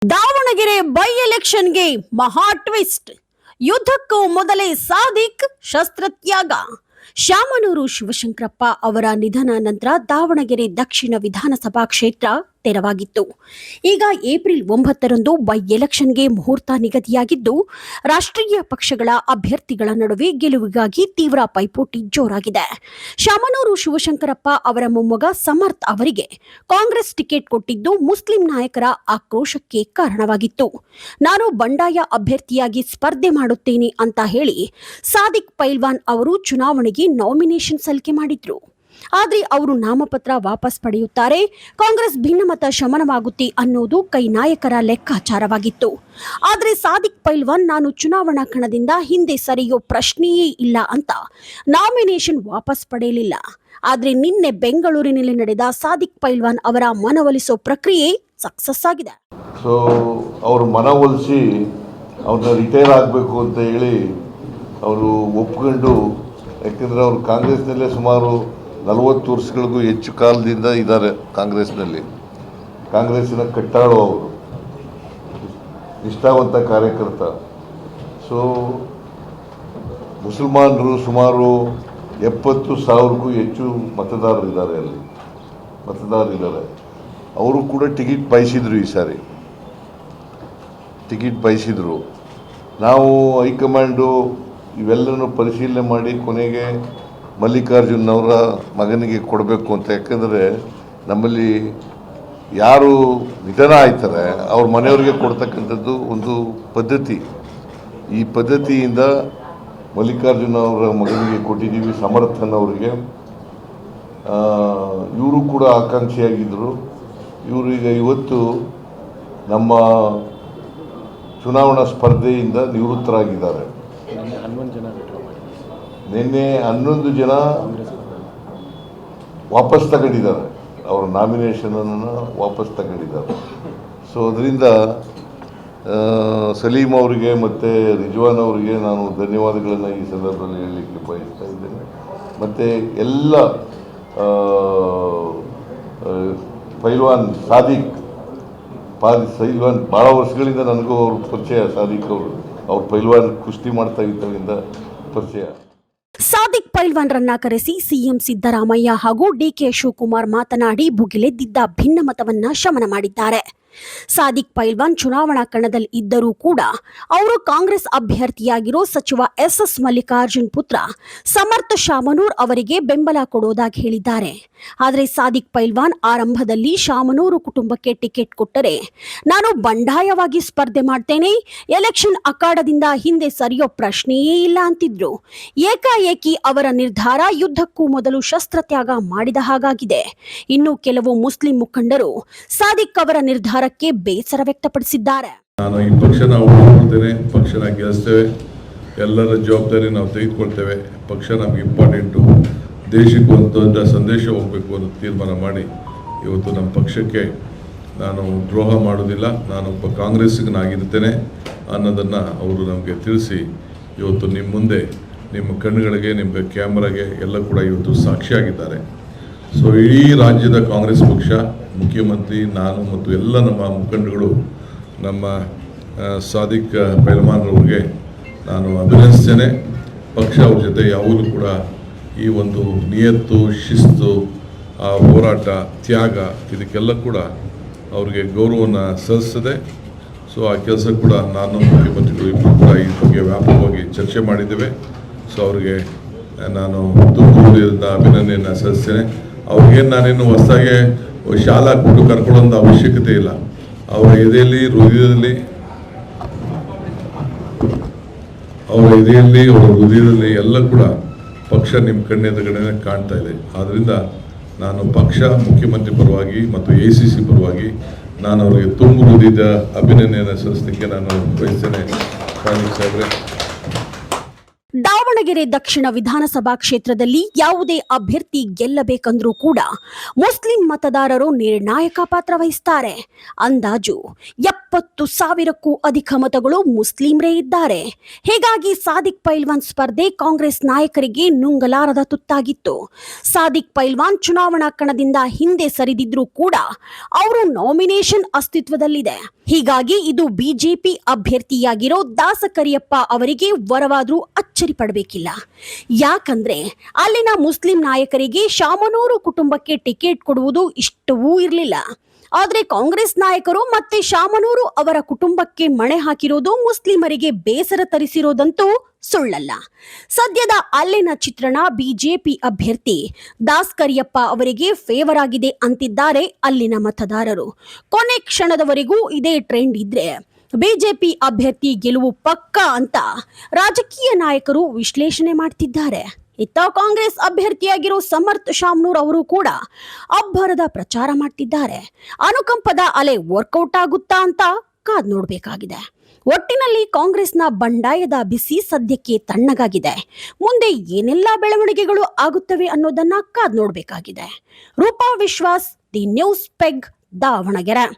Davanagere by ಎಲೆಕ್ಷನ್ಗೆ ಮಹಾ twist. ಯುದ್ಧಕ್ಕೂ ಮೊದಲೇ ಸಾದಿಕ್ ಶಸ್ತ್ರತ್ಯಾಗ. ಶಾಮನೂರು ಶಿವಶಂಕರಪ್ಪ ಅವರ ನಿಧನ ನಂತರ ದಾವಣಗೆರೆ ದಕ್ಷಿಣ ವಿಧಾನಸಭಾ ಕ್ಷೇತ್ರ ತೆರವಾಗಿತ್ತು. ಈಗ ಏಪ್ರಿಲ್ 9ರಂದು ಬೈ ಎಲೆಕ್ಷನ್ಗೆ ಮುಹೂರ್ತ ನಿಗದಿಯಾಗಿದ್ದು, ರಾಷ್ಟ್ರೀಯ ಪಕ್ಷಗಳ ಅಭ್ಯರ್ಥಿಗಳ ನಡುವೆ ಗೆಲುವಿಗಾಗಿ ತೀವ್ರ ಪೈಪೋಟಿ ಜೋರಾಗಿದೆ. ಶಾಮನೂರು ಶಿವಶಂಕರಪ್ಪ ಅವರ ಮೊಮ್ಮಗ ಸಮರ್ಥ್ ಅವರಿಗೆ ಕಾಂಗ್ರೆಸ್ ಟಿಕೆಟ್ ಕೊಟ್ಟಿದ್ದು ಮುಸ್ಲಿಂ ನಾಯಕರ ಆಕ್ರೋಶಕ್ಕೆ ಕಾರಣವಾಗಿತ್ತು. ನಾನು ಬಂಡಾಯ ಅಭ್ಯರ್ಥಿಯಾಗಿ ಸ್ಪರ್ಧೆ ಮಾಡುತ್ತೇನೆ ಅಂತ ಹೇಳಿ ಸಾದಿಕ್ ಪೈಲ್ವಾನ್ ಅವರು ಚುನಾವಣೆಗೆ ನಾಮಿನೇಷನ್ ಸಲ್ಲಿಕೆ ಮಾಡಿದ್ರು. ಆದ್ರೆ ಅವರು ನಾಮಪತ್ರ ವಾಪಸ್ ಪಡೆಯುತ್ತಾರೆ, ಕಾಂಗ್ರೆಸ್ ಭಿನ್ನಮತ ಶಮನವಾಗುತ್ತೆ ಅನ್ನೋದು ಕೈ ನಾಯಕರ ಲೆಕ್ಕಾಚಾರವಾಗಿತ್ತು. ಆದ್ರೆ ಸಾದಿಕ್ ಪೈಲ್ವಾನ್ ನಾನು ಚುನಾವಣಾ ಕಣದಿಂದ ಹಿಂದೆ ಸರಿಯೋ ಪ್ರಶ್ನೆಯೇ ಇಲ್ಲ ಅಂತ ನಾಮಿನೇಷನ್ ವಾಪಸ್ ಪಡೆಯಲಿಲ್ಲ. ಆದ್ರೆ ನಿನ್ನೆ ಬೆಂಗಳೂರಿನಲ್ಲಿ ನಡೆದ ಸಾದಿಕ್ ಪೈಲ್ವಾನ್ ಅವರ ಮನವೊಲಿಸೋ ಪ್ರಕ್ರಿಯೆ ಸಕ್ಸಸ್ ಆಗಿದೆ. ಸೊ ಅವರು ಮನವೊಲಿಸಿ ಅವ್ರನ್ನ ರಿಟೈರ್ ಆಗಬೇಕು ಅಂತ ಹೇಳಿ ಅವರು ಒಪ್ಕೊಂಡು, ಯಾಕೆಂದರೆ ಅವರು ಕಾಂಗ್ರೆಸ್ನಲ್ಲೇ ಸುಮಾರು 40 ವರ್ಷಗಳಿಗೂ ಹೆಚ್ಚು ಕಾಲದಿಂದ ಇದ್ದಾರೆ. ಕಾಂಗ್ರೆಸ್ಸಿನ ಕಟ್ಟಾಳು ಅವರು, ನಿಷ್ಠಾವಂತ ಕಾರ್ಯಕರ್ತ. ಸೊ ಮುಸಲ್ಮಾನರು ಸುಮಾರು 70,000ಕ್ಕೂ ಹೆಚ್ಚು ಮತದಾರರಿದ್ದಾರೆ. ಅವರು ಕೂಡ ಟಿಕೆಟ್ ಬಯಸಿದ್ರು. ಈ ಸಾರಿ ಟಿಕೆಟ್ ಬಯಸಿದ್ರು. ನಾವು ಹೈಕಮಾಂಡು ಇವೆಲ್ಲನೂ ಪರಿಶೀಲನೆ ಮಾಡಿ ಕೊನೆಗೆ ಮಲ್ಲಿಕಾರ್ಜುನ್ ಅವರ ಮಗನಿಗೆ ಕೊಡಬೇಕು ಅಂತ. ಯಾಕೆಂದರೆ ನಮ್ಮಲ್ಲಿ ಯಾರು ನಿಧನ ಆಯ್ತಾರೆ ಅವ್ರ ಮನೆಯವ್ರಿಗೆ ಕೊಡ್ತಕ್ಕಂಥದ್ದು ಒಂದು ಪದ್ಧತಿ. ಈ ಪದ್ಧತಿಯಿಂದ ಮಲ್ಲಿಕಾರ್ಜುನ್ ಅವರ ಮಗನಿಗೆ ಕೊಟ್ಟಿದ್ದೀವಿ, ಸಮರ್ಥನ್ ಅವರಿಗೆ. ಇವರು ಕೂಡ ಆಕಾಂಕ್ಷಿಯಾಗಿದ್ದರು. ಇವರೀಗ ಇವತ್ತು ನಮ್ಮ ಚುನಾವಣಾ ಸ್ಪರ್ಧೆಯಿಂದ ನಿವೃತ್ತರಾಗಿದ್ದಾರೆ. ನಿನ್ನೆ 11 ಜನ ವಾಪಸ್ ತಗೊಂಡಿದ್ದಾರೆ, ಅವರ ನಾಮಿನೇಷನನ್ನು ವಾಪಸ್ ತಗೊಂಡಿದ್ದಾರೆ. ಸೊ ಅದರಿಂದ ಸಲೀಂ ಅವರಿಗೆ ಮತ್ತು ರಿಜ್ವಾನ್ ಅವರಿಗೆ ನಾನು ಧನ್ಯವಾದಗಳನ್ನು ಈ ಸಂದರ್ಭದಲ್ಲಿ ಹೇಳಲಿಕ್ಕೆ ಬಯಸ್ತಾ ಇದ್ದೇನೆ. ಮತ್ತು ಎಲ್ಲ ಪೈಲ್ವಾನ್ ಸಾದಿಕ್ ಭಾಳ ವರ್ಷಗಳಿಂದ ನನಗೂ ಅವ್ರ ಪರಿಚಯ. ಸಾದಿಕ್ ಅವ್ರು ಪೈಲ್ವಾನ್ ಕುಸ್ತಿ ಮಾಡ್ತಾ ಇದ್ದರಿಂದ ಪರಿಚಯ. ಸಾದಿಕ್ ಪೈಲ್ವಾನ್ರನ್ನ ಕರೆಸಿ ಸಿಎಂ ಸಿದ್ದರಾಮಯ್ಯ ಹಾಗೂ ಡಿಕೆ ಶಿವಕುಮಾರ್ ಮಾತನಾಡಿ ಭುಗಿಲೆದ್ದಿದ್ದ ಭಿನ್ನಮತವನ್ನ ಶಮನ ಮಾಡಿದ್ದಾರೆ. ಸಾದಿಕ್ ಪೈಲ್ವಾನ್ ಚುನಾವಣಾ ಕಣದಲ್ಲಿ ಇದ್ದರೂ ಕೂಡ ಅವರು ಕಾಂಗ್ರೆಸ್ ಅಭ್ಯರ್ಥಿಯಾಗಿರೋ ಸಚಿವ ಎಸ್ ಮಲ್ಲಿಕಾರ್ಜುನ್ ಪುತ್ರ ಸಮರ್ಥ ಶಾಮನೂರ್ ಅವರಿಗೆ ಬೆಂಬಲ ಕೊಡೋದಾಗಿ ಹೇಳಿದ್ದಾರೆ. ಆದರೆ ಸಾದಿಕ್ ಪೈಲ್ವಾನ್ ಆರಂಭದಲ್ಲಿ ಶಾಮನೂರು ಕುಟುಂಬಕ್ಕೆ ಟಿಕೆಟ್ ಕೊಟ್ಟರೆ ನಾನು ಬಂಡಾಯವಾಗಿ ಸ್ಪರ್ಧೆ ಮಾಡ್ತೇನೆ, ಎಲೆಕ್ಷನ್ ಅಖಾಡದಿಂದ ಹಿಂದೆ ಸರಿಯೋ ಪ್ರಶ್ನೆಯೇ ಇಲ್ಲ ಅಂತಿದ್ರು. ಏಕಾಏಕಿ ಅವರ ನಿರ್ಧಾರ ಯುದ್ಧಕ್ಕೂ ಮೊದಲು ಶಸ್ತ್ರತ್ಯಾಗ ಮಾಡಿದ ಹಾಗಾಗಿದೆ. ಇನ್ನು ಕೆಲವು ಮುಸ್ಲಿಂ ಮುಖಂಡರು ಸಾದಿಕ್ ಅವರ ನಿರ್ಧಾರಕ್ಕೆ ಬೇಸರ ವ್ಯಕ್ತಪಡಿಸಿದ್ದಾರೆ. ನಾನು ಈ ಪಕ್ಷನ ಉಳಿಸ್ಕೊಳ್ತೇನೆ, ಪಕ್ಷನ ಗೆಲ್ಲಿಸ್ತೇವೆ, ಎಲ್ಲರ ಜವಾಬ್ದಾರಿ ನಾವು ತೆಗೆದುಕೊಳ್ತೇವೆ. ಪಕ್ಷ ನಮ್ಗೆ ಇಂಪಾರ್ಟೆಂಟು, ದೇಶಕ್ಕೂ ಒಂದು ದೊಡ್ಡ ಸಂದೇಶ ಹೋಗಬೇಕು ಅನ್ನೋ ತೀರ್ಮಾನ ಮಾಡಿ ಇವತ್ತು ನಮ್ಮ ಪಕ್ಷಕ್ಕೆ ನಾನು ದ್ರೋಹ ಮಾಡೋದಿಲ್ಲ, ನಾನೊಬ್ಬ ಕಾಂಗ್ರೆಸ್ಸಿಗನಾಗಿರ್ತೇನೆ ಅನ್ನೋದನ್ನು ಅವರು ನಮಗೆ ತಿಳಿಸಿ ಇವತ್ತು ನಿಮ್ಮ ಮುಂದೆ, ನಿಮ್ಮ ಕಣ್ಣುಗಳಿಗೆ, ನಿಮ್ಮ ಕ್ಯಾಮ್ರಾಗೆ ಎಲ್ಲ ಕೂಡ ಇವತ್ತು ಸಾಕ್ಷಿಯಾಗಿದ್ದಾರೆ. ಸೊ ಇಡೀ ರಾಜ್ಯದ ಕಾಂಗ್ರೆಸ್ ಪಕ್ಷ, ಮುಖ್ಯಮಂತ್ರಿ, ನಾನು ಮತ್ತು ಎಲ್ಲ ನಮ್ಮ ಮುಖಂಡಗಳು ನಮ್ಮ ಸಾದಿಕ್ ಪೈಲ್ವಾನ್ರವ್ರಿಗೆ ನಾನು ಅಭಿನಂದಿಸ್ತೇನೆ. ಪಕ್ಷ ಅವ್ರ ಜೊತೆ ಯಾವಾಗಲೂ ಕೂಡ ಈ ಒಂದು ನಿಯತ್ತು, ಶಿಸ್ತು, ಆ ಹೋರಾಟ, ತ್ಯಾಗ ಇದಕ್ಕೆಲ್ಲ ಕೂಡ ಅವ್ರಿಗೆ ಗೌರವವನ್ನು ಸಲ್ಲಿಸ್ತದೆ. ಸೊ ಆ ಕೆಲಸ ಕೂಡ ನಾನು ಮುಖ್ಯಮಂತ್ರಿಗಳು ಇಬ್ಬರು ಕೂಡ ಈ ಬಗ್ಗೆ ವ್ಯಾಪಕವಾಗಿ ಚರ್ಚೆ ಮಾಡಿದ್ದೇವೆ. ಸೊ ಅವ್ರಿಗೆ ನಾನು ತುಂಬುವುದರಿಂದ ಅಭಿನಂದನೆಯನ್ನು ಸಲ್ಲಿಸ್ತೇನೆ. ಅವ್ರಿಗೇನು ನಾನೇನು ಹೊಸದಾಗೆ ಶಾಲಾ ಕೊಟ್ಟು ಕರ್ಕೊಳ್ಳೋಂಥ ಅವಶ್ಯಕತೆ ಇಲ್ಲ. ಅವರ ಎದೆಯಲ್ಲಿ, ಹೃದಯದಲ್ಲಿ, ಅವರ ಹೃದಯದಲ್ಲಿ ಎಲ್ಲ ಕೂಡ ಪಕ್ಷ ನಿಮ್ಮ ಕಣ್ಣೆದುರುಗಡೆ ಕಾಣ್ತಾ ಇದೆ. ಆದ್ದರಿಂದ ನಾನು ಪಕ್ಷ, ಮುಖ್ಯಮಂತ್ರಿ ಪರವಾಗಿ ಮತ್ತು ACC ಪರವಾಗಿ ನಾನು ಅವರಿಗೆ ತುಂಬ ಹೃದಯದ ಅಭಿನಂದನೆಯನ್ನು ಸಲ್ಲಿಸಲಿಕ್ಕೆ ನಾನು ಬಯಸ್ತೇನೆ. ಸಾಹೇಬ್ರೆ, ದಾವಣಗೆರೆ ದಕ್ಷಿಣ ವಿಧಾನಸಭಾ ಕ್ಷೇತ್ರದಲ್ಲಿ ಯಾವುದೇ ಅಭ್ಯರ್ಥಿ ಗೆಲ್ಲಬೇಕಂದ್ರೂ ಕೂಡ ಮುಸ್ಲಿಂ ಮತದಾರರು ನಿರ್ಣಾಯಕ ಪಾತ್ರ ವಹಿಸುತ್ತಾರೆ. ಅಂದಾಜು 70,000ಕ್ಕೂ ಅಧಿಕ ಮತಗಳು ಮುಸ್ಲಿಂರೇ ಇದ್ದಾರೆ. ಹೀಗಾಗಿ ಸಾದಿಕ್ ಪೈಲ್ವಾನ್ ಸ್ಪರ್ಧೆ ಕಾಂಗ್ರೆಸ್ ನಾಯಕರಿಗೆ ನುಂಗಲಾರದ ತುತ್ತಾಗಿತ್ತು. ಸಾದಿಕ್ ಪೈಲ್ವಾನ್ ಚುನಾವಣಾ ಕಣದಿಂದ ಹಿಂದೆ ಸರಿದಿದ್ರೂ ಕೂಡ ಅವರು ನಾಮಿನೇಷನ್ ಅಸ್ತಿತ್ವದಲ್ಲಿದೆ. ಹೀಗಾಗಿ ಇದು ಬಿಜೆಪಿ ಅಭ್ಯರ್ಥಿಯಾಗಿರೋ ದಾಸಕರಿಯಪ್ಪ ಅವರಿಗೆ ವರವಾದ್ರೂ ಅಚ್ಚರಿ ಪಡಬೇಕಿಲ್ಲ. ಯಾಕಂದ್ರೆ ಅಲ್ಲಿನ ಮುಸ್ಲಿಂ ನಾಯಕರಿಗೆ ಶಾಮನೂರು ಕುಟುಂಬಕ್ಕೆ ಟಿಕೆಟ್ ಕೊಡುವುದು ಇಷ್ಟವೂ ಇರಲಿಲ್ಲ. ಆದರೆ ಕಾಂಗ್ರೆಸ್ ನಾಯಕರು ಮತ್ತೆ ಶಾಮನೂರು ಅವರ ಕುಟುಂಬಕ್ಕೆ ಮಣೆ ಹಾಕಿರೋದು ಮುಸ್ಲಿಮರಿಗೆ ಬೇಸರ ತರಿಸಿರೋದಂತೂ ಸುಳ್ಳಲ್ಲ. ಸದ್ಯದ ಅಲ್ಲಿನ ಚಿತ್ರಣ ಬಿಜೆಪಿ ಅಭ್ಯರ್ಥಿ ದಾಸ್ಕರಿಯಪ್ಪ ಅವರಿಗೆ ಫೇವರ್ ಆಗಿದೆ ಅಂತಿದ್ದಾರೆ ಅಲ್ಲಿನ ಮತದಾರರು. ಕೊನೆ ಕ್ಷಣದವರೆಗೂ ಇದೇ ಟ್ರೆಂಡ್ ಇದ್ರೆ ಬಿಜೆಪಿ ಅಭ್ಯರ್ಥಿ ಗೆಲುವು ಪಕ್ಕಾ ಅಂತ ರಾಜಕೀಯ ನಾಯಕರು ವಿಶ್ಲೇಷಣೆ ಮಾಡ್ತಿದ್ದಾರೆ. ಇತ್ತ ಕಾಂಗ್ರೆಸ್ ಅಭ್ಯರ್ಥಿಯಾಗಿರೋ ಸಮರ್ಥ್ ಶಾಮನೂರ್ ಅವರು ಕೂಡ ಅಬ್ಬರದ ಪ್ರಚಾರ ಮಾಡ್ತಿದ್ದಾರೆ. ಅನುಕಂಪದ ಅಲೆ ವರ್ಕೌಟ್ ಆಗುತ್ತಾ ಅಂತ ಕಾದ್ ನೋಡ್ಬೇಕಾಗಿದೆ. ಒಟ್ಟಿನಲ್ಲಿ ಕಾಂಗ್ರೆಸ್ನ ಬಂಡಾಯದ ಬಿಸಿ ಸದ್ಯಕ್ಕೆ ತಣ್ಣಗಾಗಿದೆ. ಮುಂದೆ ಏನೆಲ್ಲ ಬೆಳವಣಿಗೆಗಳು ಆಗುತ್ತವೆ ಅನ್ನೋದನ್ನ ಕಾದ್ ನೋಡ್ಬೇಕಾಗಿದೆ. ರೂಪಾ ವಿಶ್ವಾಸ್, ದಿ ನ್ಯೂಸ್ ಪೆಗ್, ದಾವಣಗೆರೆ.